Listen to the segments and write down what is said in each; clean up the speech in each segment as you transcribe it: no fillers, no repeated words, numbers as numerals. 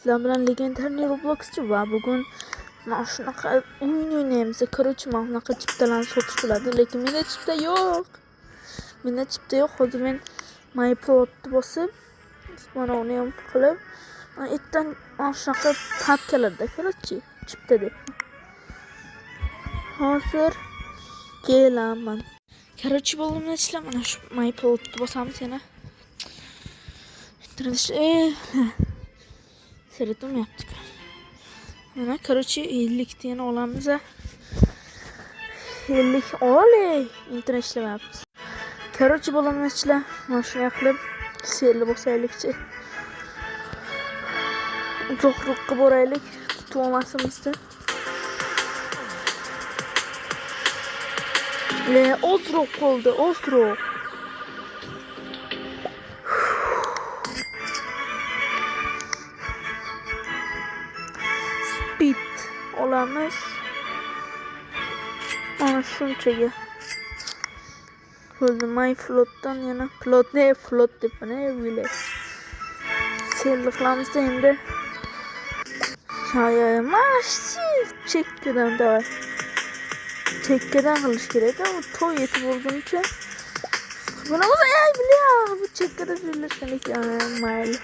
Sizlar bilan legendarniy Robloxchi va bugun mana shunaqa o'yin o'ynaymiz. Короче, mana bunaqa chiptalarni sotish qiladi, lekin menda chipta yo'q. Hozir men MyPlotni bosib, mana uni ham qilib, ertadan mana shunaqa papkalarda, короче, chipta deb. Hozir kelaman. Короче, bo'limni ishla, mana shu MyPlotni bosamiz yana. Sırtım yaptık. Hemen короче 50 tane olanımıza 50 oley internet işleme yaptık. Короче bo'limni ishla, mana shuni qilib selni bosaylikchi. Uzoqroqqa boraylik, tutib olmasimizni. Ozroq qoldi, ozroq. Speed olamiz. Mana shunchaga. Bo'ldi, MyPlotdan yana plot deb mana village. Selni qilamizda endi. Chekkadan davay. Chekkadan qilish kerak, u to'y yetib bo'lguncha. Buni bu chekkada birlashgan ekan, mayli.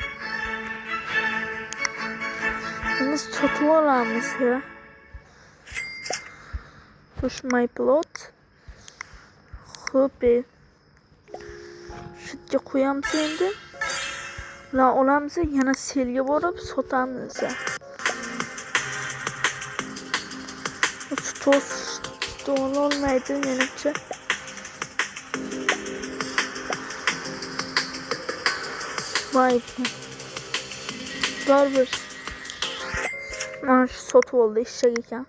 Biz sotib olamiz ya. Push MyPlot. Xo'p. Shu yerga qo'yamiz endi. Ular olamiz, yana selga borib sotamiz. Olmaydi menimcha. Vay. Barber. Mana shu sotib oldi, eshak ekan.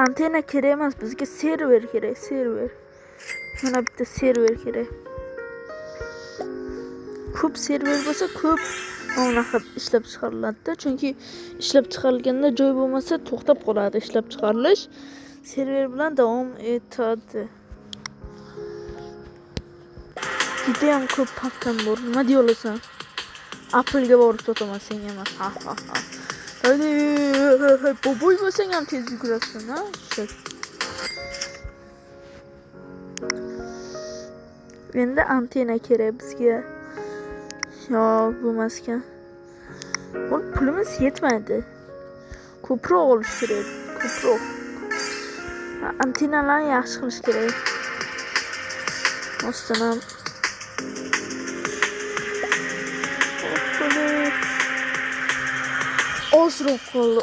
Antena kerak emas, bizga server kerak, server. Mana bitta server kerak. Ko'p server bo'lsa, ko'p unaqa ishlab chiqariladi, chunki ishlab chiqarilganda joy bo'lmasa to'xtab qoladi ishlab chiqarilish. Server bilan davom etadi. Juda ham ko'p pakkam bor. Nima deyolasan? Apple'ga borib sotaman sen emas. Haydi, boboy bo'lsang ham tez yugurasan, ha? Endi antena kerak bizga. Yo, bo'lmas ekan. Pulimiz yetmaydi. Ko'proq olish kerak, ko'proq. Antenalarni yaxshi qilish kerak. Ostidan ozroq qoldi,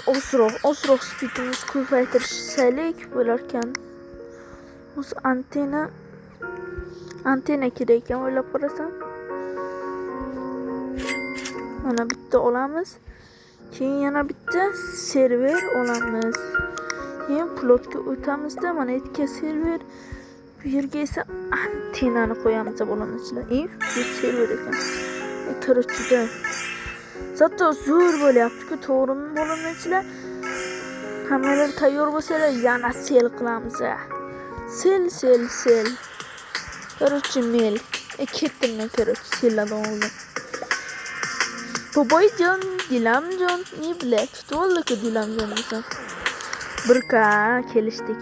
ozroq speedimiz ko'paytirishsalik bo'larkan. O'z antena kerak ekan, o'ylab qarasam. Mana bitta olamiz. Keyin yana bitta server olamiz. Keyin plotga o'tamizda, mana ikkita server. Bu yerga esa antenani qo'yamiz bo'lamizlar. Bu server ekan. Короче, zato zo'r bo'lyapti-ku, to'g'rimi bo'limchilar? Hammalar tayyor bo'lsalar, yana sel qilamiz. Sel. Короче, mel. Ketdim men, короче, sellardan oldim. Boboyjon, Dilamjon, ne bilay, tutib oldi-ku Dilamjon desam. Birka kelishdik.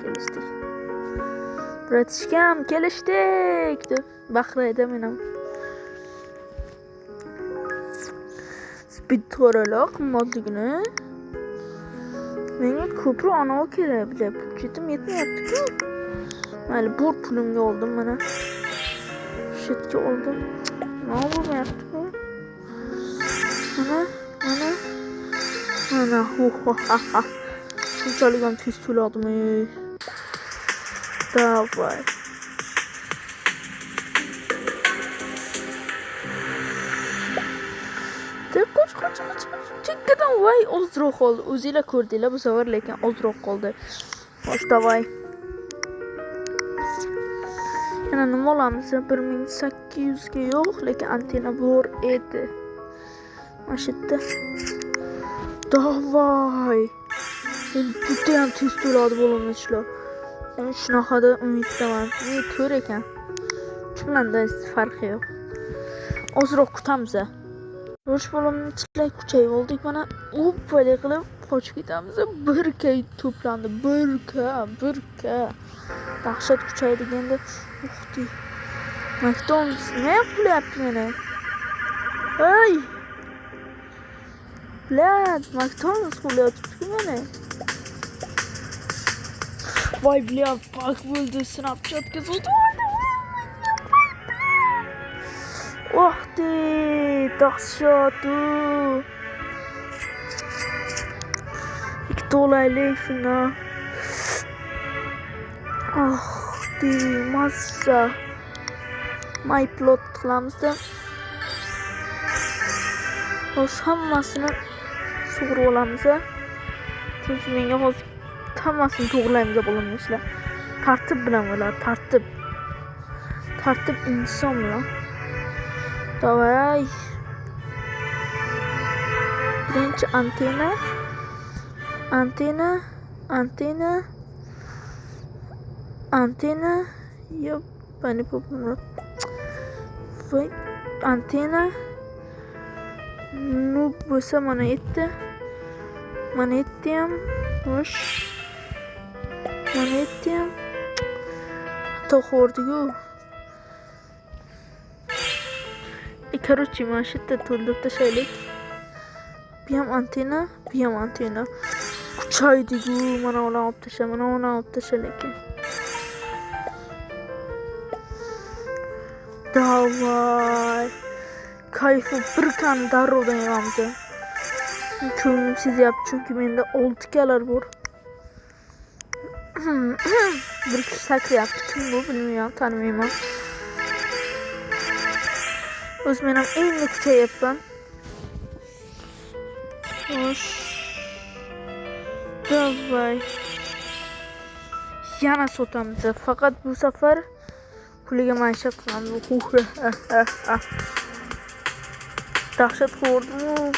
Bratishkam, kelishdik deb baqiraydi menam. Speed to'raloq modligini. Menga ko'proq anavi kerak, bilib. Budjetim yetmayapti-ku. Mayli, bu pulimga oldim mana. Shetga oldim. Nima bo'lmayapti-ku? Mana. Shunchalik ham tez to'ladimi? Davay. Qoch. Chekkadan voy ozroq qoldi. O'zingizlar ko'rdinglar bu safar, lekin ozroq qoldi. Xo'sh, davay. Yana nima olamiz? 1800 ga yo'q, lekin antena bor edi. Mana shu yerda. Davay. Juda ham tez to'ladi bo'limchilar. Men shunaqada umiddaman. Ko'r ekan. Chunlarda farqi yo'q. Ozroq kutamiz. Urush bo'limini ichida kuchayib oldik. Mana u payda qilib qochib ketamiz. Bir kay to'plandi. Bir ka. Dahshat kuchaydi endi. Uxdi. McDonald's nima qilyapti meni? Ey! Blad, McDonald's qilyapti meni. Voy blad, bak bo'ldi. Snapchatga sotib Uxdi, dahshat. $2 şuna. Uxdi, massa. My plot qilamizda. Hozir hammasini sug'urib olamiz. Chunki menga hozir hammasini to'g'rilaymiz bo'limni ishlar. Tartib bilan bo'ladi, tartib. Tartib inson bilan. Davay. Birinchi antena. Yo, bani popular. Voy, antena. Nu bo'lsa mana etdi. Mana etdim. Xo'sh. Mana etdim. To'g'ridiku. Короче, mana shu yerda to'ldirib tashlaylik. Bu ham antena. Kuchaydi-ku. Mana ularni olib tashlab, mana uni olib tashlaylik. Davay. Kayfı bir kan darrovdan yig'amiz. Ko'nglim sezyapti chunki menda 6 kalar bor. Bir kishi sakrayapti. Kim bu bilmayman, tanimayman. O'z men ham endi kuchayapman. Xo'sh. Davay. Yana sotamiz. Faqat bu safar puliga maishat qilamiz. Dahshat ko'rdim.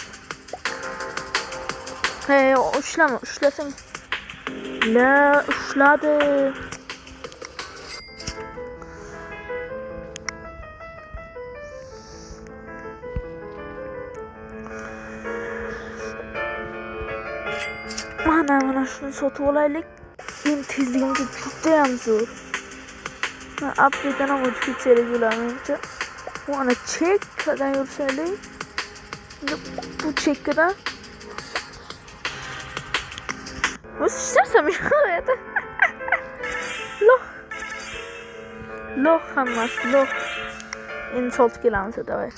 Hey, ushlasang. La, ushladi. Mana shuni sotib olaylik. Men tezligimga juda ham zo'r. Update'dan ham o'tib ketsak bo'larmencha. Mana chekkadan yurishaylik. Bu chekkadan ishlasam yo'q. Loh hammasi loh. Endi sotib kelamiz, davay.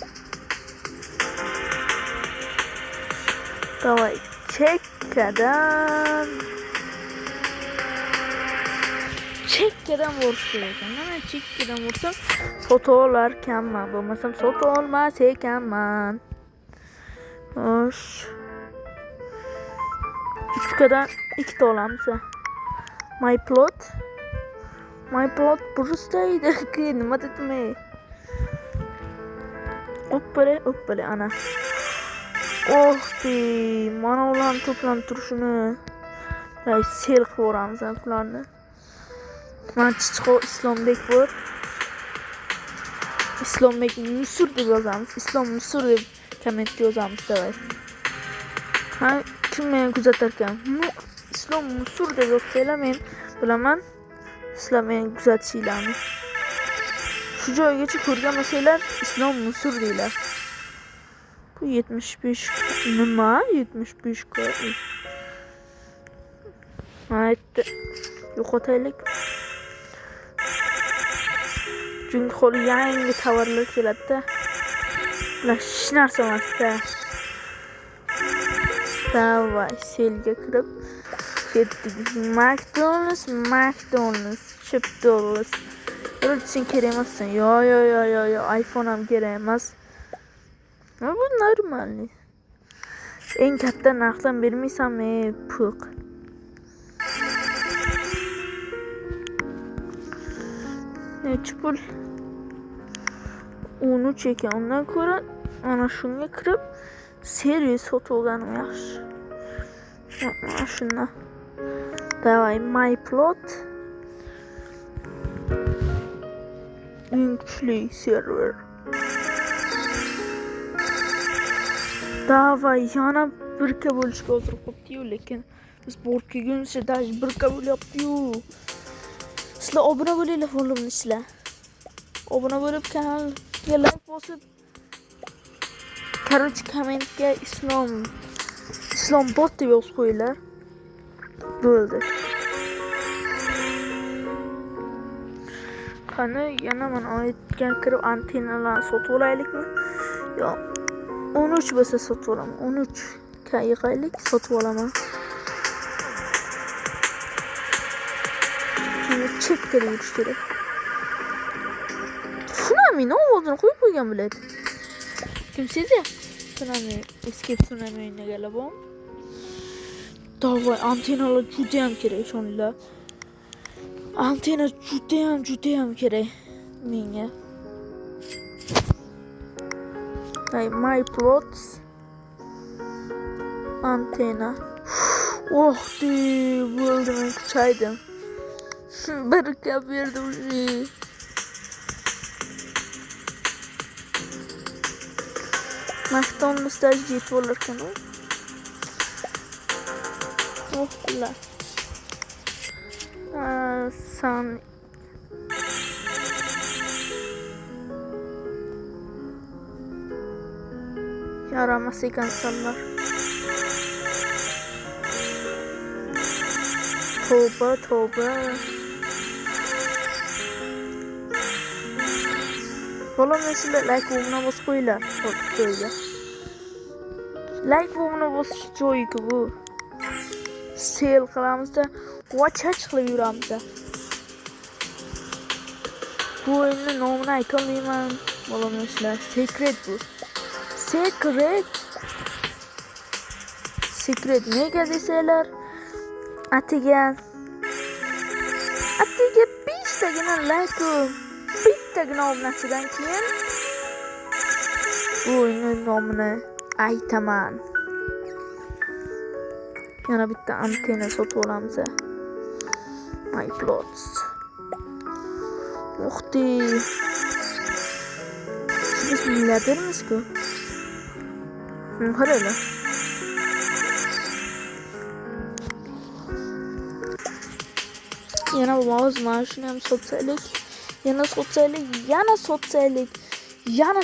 Chekkadan borish kerak ekan. Mana chekkadan borsam sotib olarkanman, bo'lmasam sotib olmas ekanman. Xo'sh. Uchkadan 2 ta olamiz. My plot buristaydi. Nima dedimay? Oppale ana. Ohdi, mana ularni to'planib turishini. Sel qilib o'ramiz ularni. Mana Chichqo Islombek bor. Islombek Musur deb yozamiz. Islom Musur deb kommentga yozamiz, davay. Ha, kim meni kuzatar ekan? Islom Musur deb yozsanglar men bilaman. Sizlar meni kuzatishinglarni. Shu joygacha ko'rgan bo'lsanglar, Islom Musur deylar. Bu 75 nima? 75 ga. Aytdi. Yo'qotaylik. Chunki qo'li yangi tovarlar keladi-da. Bular hech narsa emas-da. Davay, selga kirib ketdik. McDonald's $10. O'rtsin kerak emassan. Yo, iPhone ham kerak emas. Bu normal. Eng katta narxdan bermaysanmi, puq. Necha pul? 13 ekan. Undan ko'ra ana shunga kirib servis sotib olganim yaxshi. Mana shundan. Davay, my plot. Eng kuchli server. Davay yana birga bo'lishga hozir qo'pdi-yu, lekin biz borib kelguncha даже birga bo'lyapti-yu. Sizlar obuna bo'linglar oğlumni sizlar. Obuna bo'lib kanalga like bosib, короче kommentga islom bot deb yozib qo'yinglar. Bo'ldi. Qani yana mana aytgan kirib antennalarni sotib olaylikmi? Yo 13 bo'lsa sotib olaman. 13 ga yig'aylik, sotib olaman. Buni chekka yurish kerak. Tsunami ovozini qo'yib qo'ygan bo'ladi. Kim sezdi? Tsunami, escape tsunami o'ynaganlar bor. Davay antennalar juda ham kerak shunlar. Antenna juda ham kerak menga. My plots antenna. Oh, bo'ldi, men kuchaydim. Baraka berdi uje. Makton staj yetib olarkan u. Oh, ular. San yaramas ekan sanlar. Tavba. Bolam sizlar like bo'g'ina bosib qo'yinglar. Joyiga. Like bo'g'ina bosish joyi-ku bu. Sel qilamizda, watch qilib yuramiz. Bu o'yinning nomini aytolmayman. Bolam sizlar secret bu. Secret nega desanglar, atiga 5 tagina like, bittagina obunachidan keyin bu o'yinning nomini aytaman. Yana bitta antenna sotib olamiz. My plots. O'xti. Biz milliardermiz-ku. Qaranglar. Yana bo'lmaz, mana shuni ham sotsaylik. Yana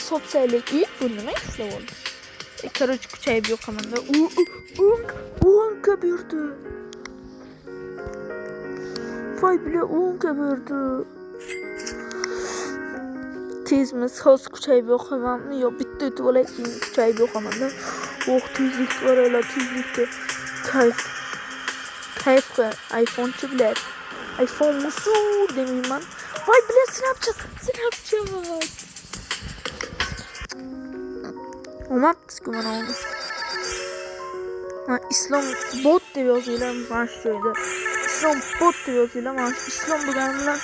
sotsaylik. Bu nima ishlar bo'ldi? Короче, kuchayib yo'qamanda. O'nka berdi. Voy bile o'nka berdi. Tezmiz, hozir kuchayib yo'qamanmi yo bitta o'tib olay, keyin kuchayib yo'qamanda. Tezlik qaranglar, tezlikda. Kayfga iPhone-chi bilar. iPhone musul demayman. Voy bile Snapchat. Olmabdi-ku mana uni. Islom bot deb yozinglar mana shu joyda. Islom bot deb yozinglar mana shu islom degani bilan.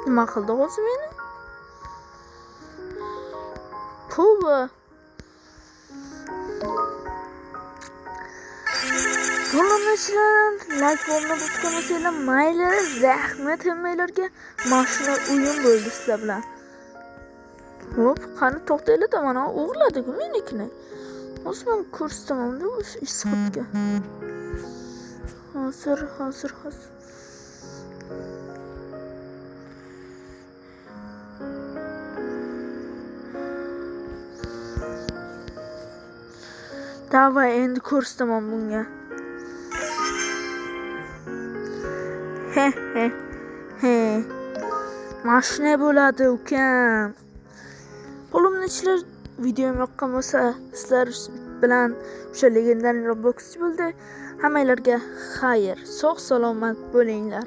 Nima qildi hozir meni? Puba. Bo'lmasizlar, like bo'lma bosganingizlar, mayli, rahmat hammanglarga. Mashina o'yin bo'ldi sizlar bilan. Hop, qani to'xtaylar-da, mana o'g'irladi-ku menikini. Hozir men ko'rsataman-da o'sha isxotga. Hozir. Davay, endi ko'rsataman bunga. He. Mashina bo'ladi ukam. Qo'limdachilar videom yoqqan bo'lsa, sizlar bilan o'sha legendariy Roblox bo'ldi. Hammanglarga xayr, sog' salomat bo'linglar.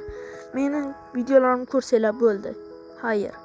Mening videolarimni ko'rsanglar bo'ldi. Xayr.